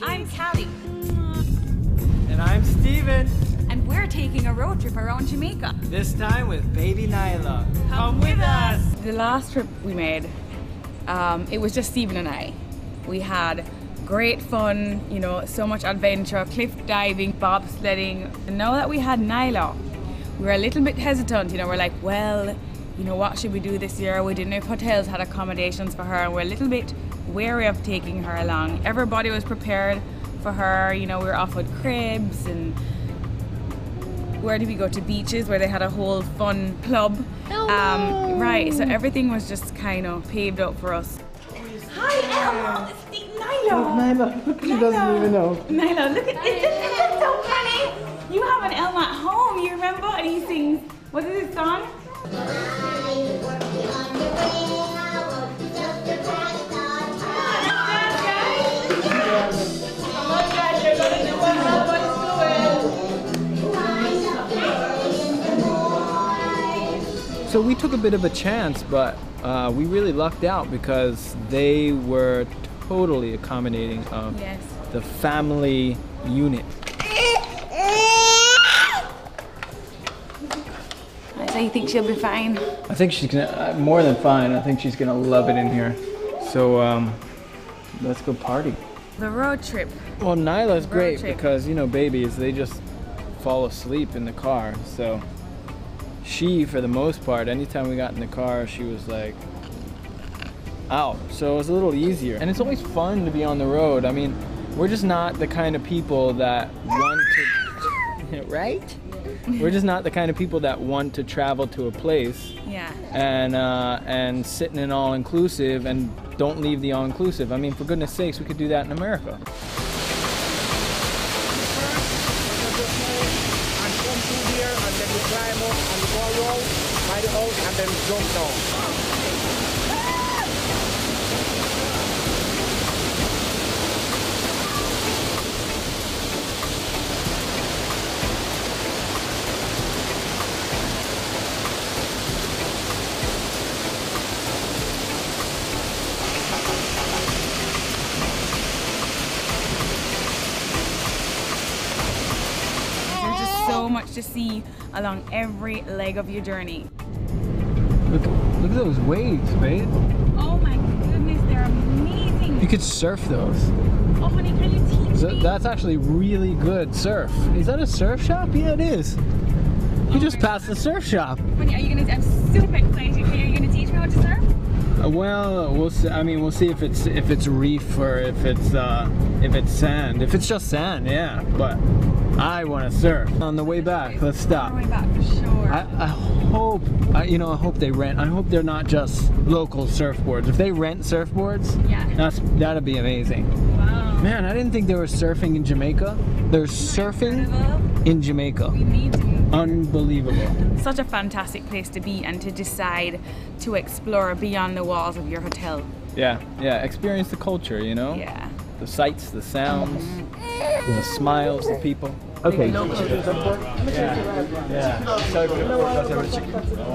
I'm Calee. And I'm Steven. And we're taking a road trip around Jamaica. This time with baby Nyla. Come with us! The last trip we made, it was just Steven and I. We had great fun, you know, so much adventure, cliff diving, bobsledding. And now that we had Nyla, we were a little bit hesitant, you know, we're like, well, you know, what should we do this year? We didn't know if hotels had accommodations for her, and we're a little bit wary of taking her along. Everybody was prepared for her, you know, we were offered cribs, and where did we go? To beaches where they had a whole fun club. Right, so everything was just kind of paved up for us. Hi, Elma! It's Nyla! Oh, Nyla, she doesn't even know. Nyla, look at this! This is so funny! You have an Elma at home, you remember? And he sings, what is his song? So we took a bit of a chance, but we really lucked out because they were totally accommodating of the family unit. So you think she'll be fine? I think she's gonna, more than fine, I think she's gonna love it in here. So let's go party. The road trip. Well, Nyla's great because, you know, babies, they just fall asleep in the car. So she, for the most part, anytime we got in the car, she was like out. So it was a little easier. And it's always fun to be on the road. I mean, we're just not the kind of people that want to, right? We're just not the kind of people that want to travel to a place and sit in an all-inclusive and don't leave the all-inclusive. I mean, for goodness sakes, we could do that in America. And come through here, and then you climb up and go around by the house and then jump down. So much to see along every leg of your journey. Look at those waves, babe. Oh my goodness, they're amazing. You could surf those. Oh honey, can you teach me? That's actually really good surf. Is that a surf shop? Yeah, it is. You just passed the surf shop. Honey, are you gonna? I'm super excited. Are you gonna teach me how to surf? Well, we'll see. I mean, we'll see if it's reef or if it's sand. If it's just sand, yeah. But I want to surf. On the way back, let's stop. On the way back, for sure. I hope, you know, I hope they rent. I hope they're not just local surfboards. If they rent surfboards, that'd be amazing. Wow. Man, I didn't think there was surfing in Jamaica. There's surfing in Jamaica. We need to. Unbelievable. Such a fantastic place to be and to decide to explore beyond the walls of your hotel. Yeah, experience the culture, you know? Yeah. The sights, the sounds, the smiles of people. Okay.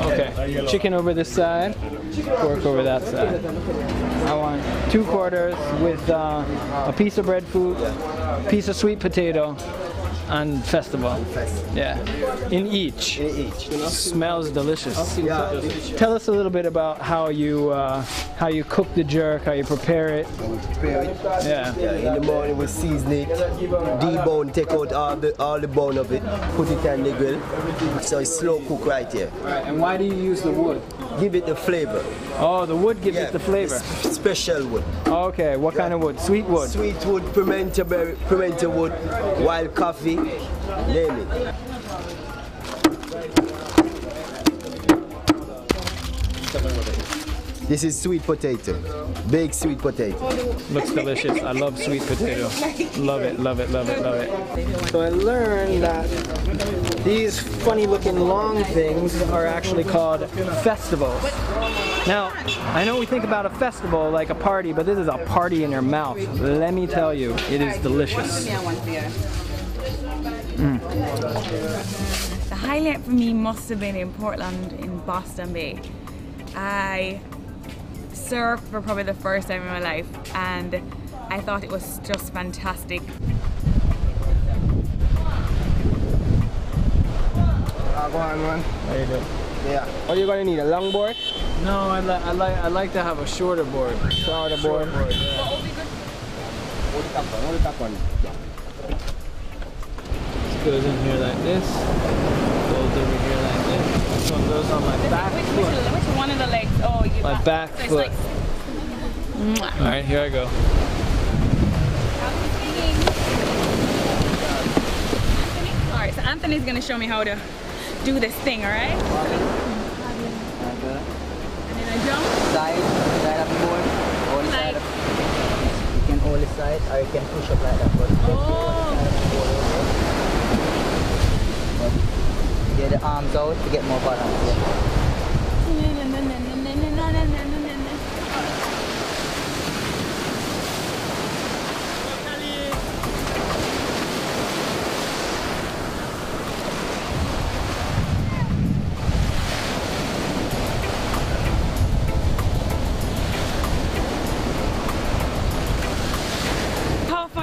Okay. Chicken over this side, pork over that side. I want 2 quarters with a piece of breadfruit, piece of sweet potato, and festival. Yeah. In each. Smells delicious. Tell us a little bit about how you cook the jerk, how you prepare it. We prepare it. Yeah. In the morning we season it, debone, take out all the bone of it, put it on the grill. So it's slow cook right here. Right. And why do you use the wood? Give it the flavor. Oh, the wood gives it the flavor. Special wood. Okay, what kind of wood? Sweet wood? Sweet wood, pimento wood, wild coffee, name it. This is sweet potato, baked sweet potato. Looks delicious. I love sweet potato. Love it, love it, love it, love it. So I learned that these funny looking long things are actually called festivals. Now, I know we think about a festival like a party, but this is a party in your mouth. Let me tell you, it is delicious. The highlight for me must have been in Portland in Boston Bay. I surfed for probably the first time in my life, and I thought it was just fantastic. Go on, man. How you doing? Yeah. What are you gonna need? A long board? No, I like to have a shorter board. Shorter board. Yeah. What will be good? Hold the top one. Hold the top one. This goes in here like this. Goes over here like this. This one goes on my back foot. Which one of the legs? Oh, you My back so it's foot. like, All right, here I go. Alright, so Anthony's gonna show me how to do this thing, alright? And then I jump. Side of the board, hold the side of, you can hold the side or you can push up like that, but get the arms out to get more balance. Yeah.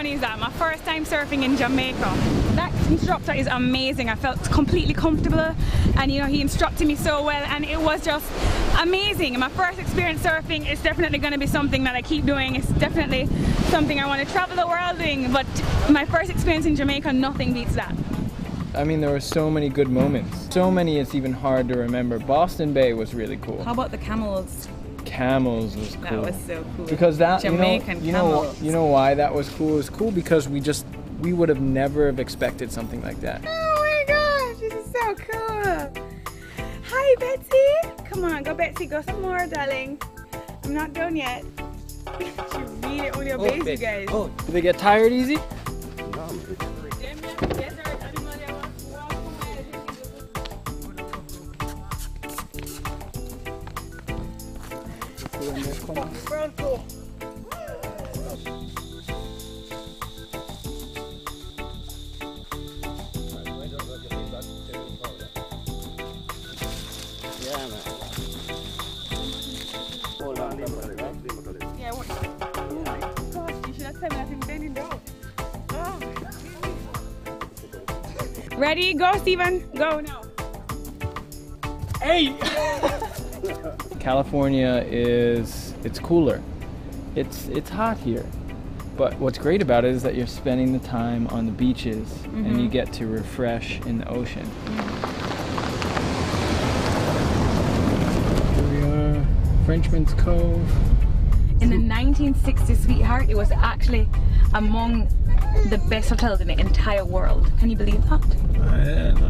Is that my first time surfing in Jamaica. That instructor is amazing. I felt completely comfortable, and you know, he instructed me so well, and it was just amazing. My first experience surfing is definitely going to be something that I keep doing. It's definitely something I want to travel the world doing, but my first experience in Jamaica, nothing beats that. I mean, there were so many good moments. So many it's even hard to remember. Boston Bay was really cool. How about the Camels? Camels was cool. That was so cool. Because that, Jamaican you know why that was cool? It was cool because we would have never have expected something like that. Oh my gosh, this is so cool. Hi, Betsy. Come on, go Betsy, go some more, darling. I'm not done yet. She really only obeys you guys. Oh, do they get tired easy? Yeah, what? Oh my gosh, you should have said nothing bending down. Oh. Ready? Go, Steven. Go now. Hey! California it's cooler. It's hot here. But what's great about it is that you're spending the time on the beaches and you get to refresh in the ocean. Here we are, Frenchman's Cove. In the 1960s, sweetheart, it was actually among the best hotels in the entire world. Can you believe that?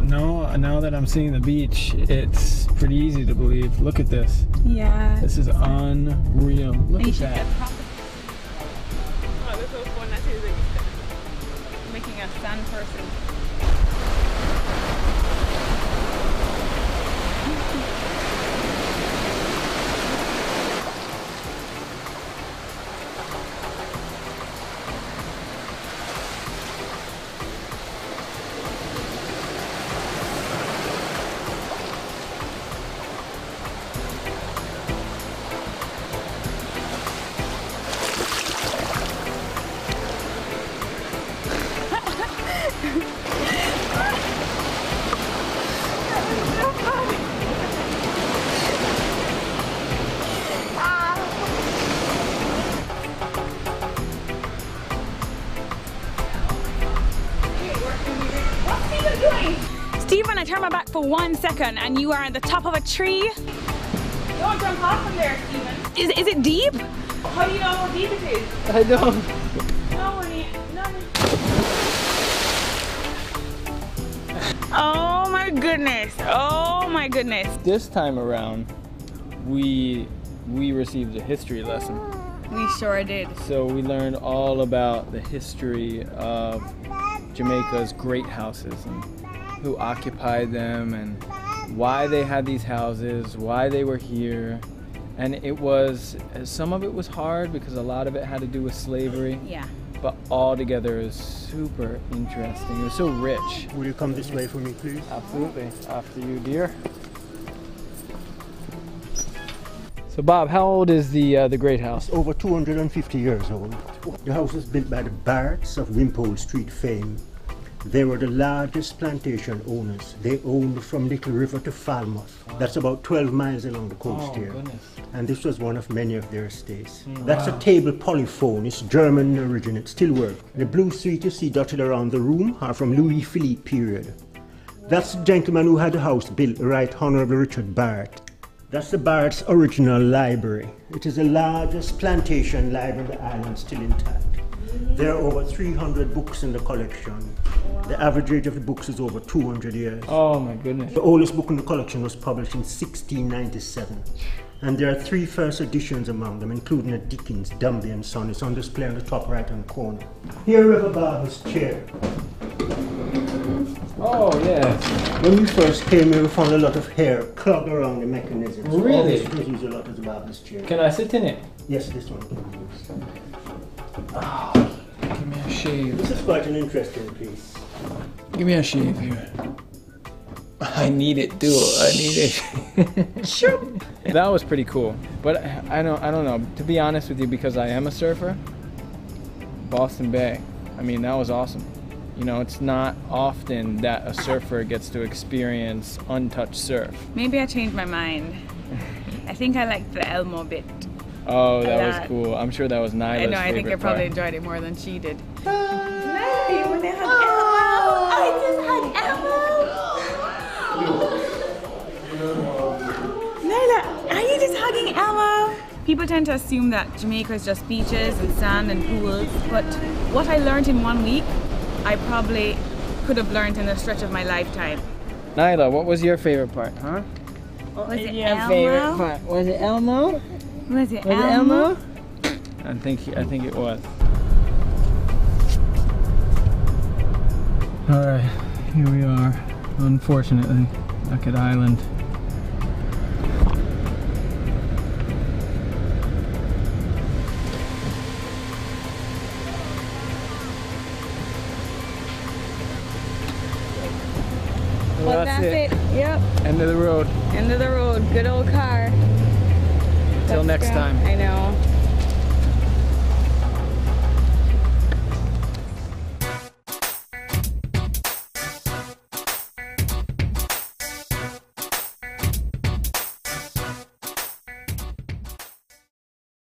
No, now that I'm seeing the beach, it's pretty easy to believe. Look at this. Yeah. This is unreal. Look at that. Oh, this was fun. That is like making a sand person. Stephen, I turn my back for 1 second and you are on the top of a tree. Don't jump off from there, Stephen. Is it deep? How do you know how deep it is? I don't. No, honey. No. Oh my goodness. Oh my goodness. This time around, we received a history lesson. We sure did. So we learned all about the history of Jamaica's great houses and who occupied them and why they had these houses, why they were here. And some of it was hard because a lot of it had to do with slavery. Yeah. But all together is super interesting. It was so rich. Will you come this way for me, please? Absolutely. After you, dear. So Bob, how old is the Great House? It's over 250 years old. The house was built by the Barretts of Wimpole Street fame. They were the largest plantation owners. They owned from Little River to Falmouth. That's about 12 miles along the coast here. Goodness. And this was one of many of their estates. That's a table polyphone. It's German in origin. It still works. The blue streets you see dotted around the room are from Louis Philippe period. That's the gentleman who had the house built, Right Honorable Richard Barrett. That's the Barrett's original library. It is the largest plantation library in the island, still intact. There are over 300 books in the collection. The average age of the books is over 200 years. Oh my goodness. The oldest book in the collection was published in 1697. And there are 3 first editions among them, including a Dickens, Dombey and Son. It's on display on the top right-hand corner. Here we have a barber's chair. Oh yes. When we first came here, we found a lot of hair clogged around the mechanism. So Really? This was used a lot as a barber's chair. Can I sit in it? Yes, this one can be used. Oh, give me a shave. This is quite an interesting piece. Give me a shave here. I need it, dude. I need it. Sure. That was pretty cool, but I don't know. To be honest with you, because I am a surfer, Boston Bay. I mean, that was awesome. You know, it's not often that a surfer gets to experience untouched surf. Maybe I changed my mind. I think I liked the Elmo bit. Oh, that was cool. I'm sure that was Nyla's I know, I think I probably part. enjoyed it more than she did. Nyla, you want to hug Elmo? I just hug Elmo. Nyla, are you just hugging Elmo? People tend to assume that Jamaica is just beaches and sand and pools, but what I learned in 1 week, I probably could have learned in a stretch of my lifetime. Nyla, what was your favorite part, huh? Was it Your Elmo? favorite part? Was it Elmo? Was it Was it Elmo? Elmo? I think it was. All right, here we are. Unfortunately, Bucket Island. Well, that's it. Yep. End of the road. End of the road. Good old car. Till next time. I know.